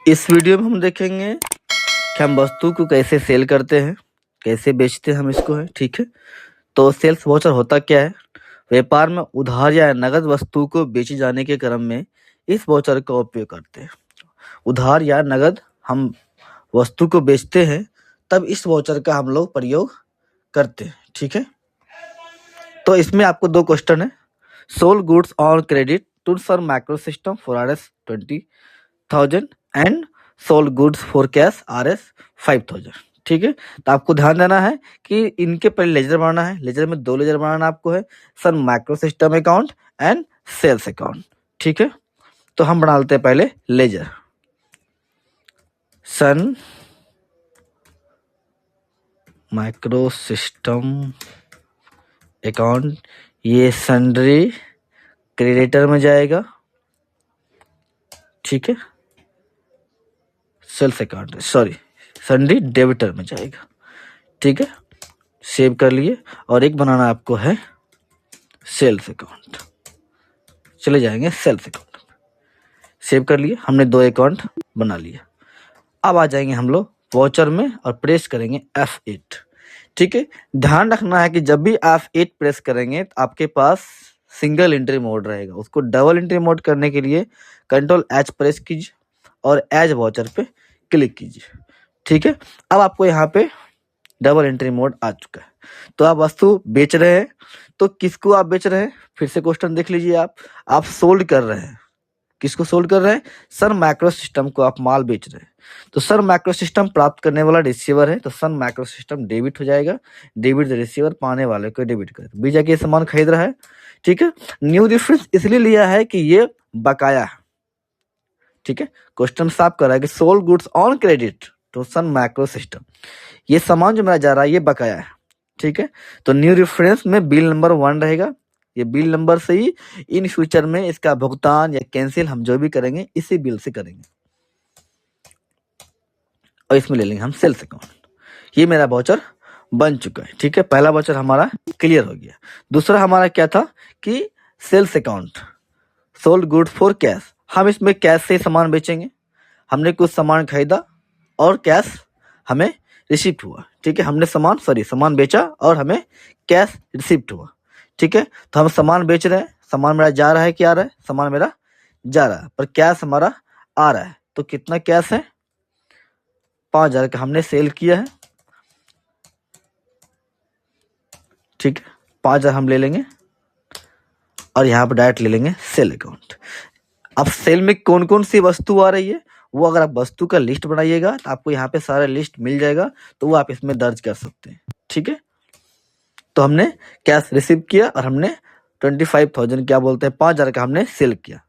इस वीडियो में हम देखेंगे कि हम वस्तु को कैसे सेल करते हैं, कैसे बेचते हैं हम इसको है। ठीक है, तो सेल्स वाउचर होता क्या है? व्यापार में उधार या नगद वस्तु को बेचे जाने के क्रम में इस वाउचर का उपयोग करते हैं। उधार या नगद हम वस्तु को बेचते हैं तब इस वाउचर का हम लोग प्रयोग करते हैं। ठीक है, तो इसमें आपको दो क्वेश्चन है। Sold goods on credit to some micro system for RS 20,000 and sold goods for cash RS 5,000। ठीक है, तो आपको ध्यान देना है कि इनके पहले लेजर बनाना है। लेजर में दो लेजर बनाना आपको है, Sun micro system account and sales account. ठीक है, तो हम बना लेते हैं पहले ledger. Sun micro system account, ये सन्ड्री क्रेडिटर में जाएगा। ठीक है, सेल्स अकाउंट सन्ड्री डेबिटर में जाएगा। ठीक है, सेव कर लिए। और एक बनाना आपको है सेल्स अकाउंट, चले जाएंगे सेल्स अकाउंट। सेव कर लिए, हमने दो अकाउंट बना लिया। अब आ जाएंगे हम लोग वाउचर में और प्रेस करेंगे F8। ठीक है, ध्यान रखना है कि जब भी F8 प्रेस करेंगे तो आपके पास सिंगल एंट्री मोड रहेगा। उसको डबल एंट्री मोड करने के लिए Ctrl+H प्रेस कीजिए और एज वाउचर पे क्लिक कीजिए। ठीक है, अब आपको यहाँ पे डबल एंट्री मोड आ चुका है। तो आप वस्तु बेच रहे हैं, तो किसको आप बेच रहे हैं? फिर से क्वेश्चन देख लीजिए। आप सोल्ड कर रहे हैं। किसको सोल्ड कर रहे हैं? सन माइक्रो सिस्टम को आप माल बेच रहे हैं। तो सन माइक्रो सिस्टम प्राप्त करने वाला रिसीवर है, तो सन माइक्रो सिस्टम डेबिट हो जाएगा। डेबिट द रिसीवर, पाने वाले को डेबिट करे। बीच जाके सामान खरीद रहा है। ठीक है, न्यू रेफरेंस इसलिए लिया है कि ये बकाया है। ठीक है, क्वेश्चन साफ कर रहा है कि sold goods on credit to Sun micro system, ये सामान जो मेरा जा रहा है ये बकाया है। ठीक है, तो न्यू रेफरेंस में बिल नंबर 1 रहेगा। ये बिल नंबर से ही इन फ्यूचर में इसका भुगतान या कैंसिल हम जो भी करेंगे इसी बिल से करेंगे। और इसमें ले लेंगे हम सेल्स अकाउंट। ये मेरा वाउचर बन चुका है। ठीक है, पहला वाउचर हमारा क्लियर हो गया। दूसरा हमारा क्या था कि sales account, sold good for cash. हम इसमें कैश से सामान बेचेंगे। हमने कुछ सामान खरीदा और कैश हमें रिसिप्ट हुआ। ठीक है, हमने सामान बेचा और हमें कैश रिसिप्ट हुआ। ठीक है, तो हम सामान बेच रहे हैं, सामान मेरा जा रहा है कि आ रहा है? सामान मेरा जा रहा है, पर कैश हमारा आ रहा है। तो कितना कैश है? 5,000 का हमने सेल किया है। ठीक है, 5,000 हम ले लेंगे और यहाँ पर डायरेक्ट ले लेंगे सेल अकाउंट। अब सेल में कौन कौन सी वस्तु आ रही है वो अगर आप वस्तु का लिस्ट बनाइएगा तो आपको यहाँ पे सारा लिस्ट मिल जाएगा, तो वो आप इसमें दर्ज कर सकते हैं। ठीक है, तो हमने कैश रिसीव किया और हमने 25,000 क्या बोलते हैं 5,000 का हमने सेल किया।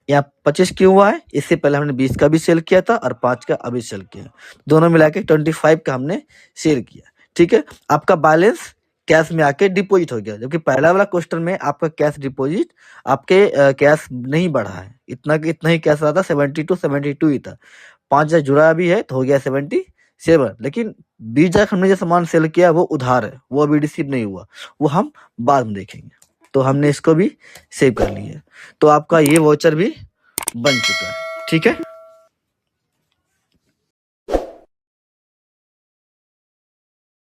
यहाँ 25 क्यों हुआ है? इससे पहले हमने 20 का भी सेल किया था और 5 का अभी सेल किया, दोनों मिला के 25 का हमने सेल किया। ठीक है, आपका बैलेंस कैश में आके डिपॉजिट हो गया, जबकि पहला वाला क्वेश्चन में आपका कैश डिपॉजिट आपके कैश नहीं बढ़ा है। इतना ही कैश रहा था, 72 ही था। 5,000 जुड़ा भी है तो हो गया 77। लेकिन 20,000 हमने जो सामान सेल किया वो उधार है, वो अभी रिसीव नहीं हुआ, वो हम बाद में देखेंगे। तो हमने इसको भी सेव कर लिया, तो आपका ये वाउचर भी बन चुका है। ठीक है।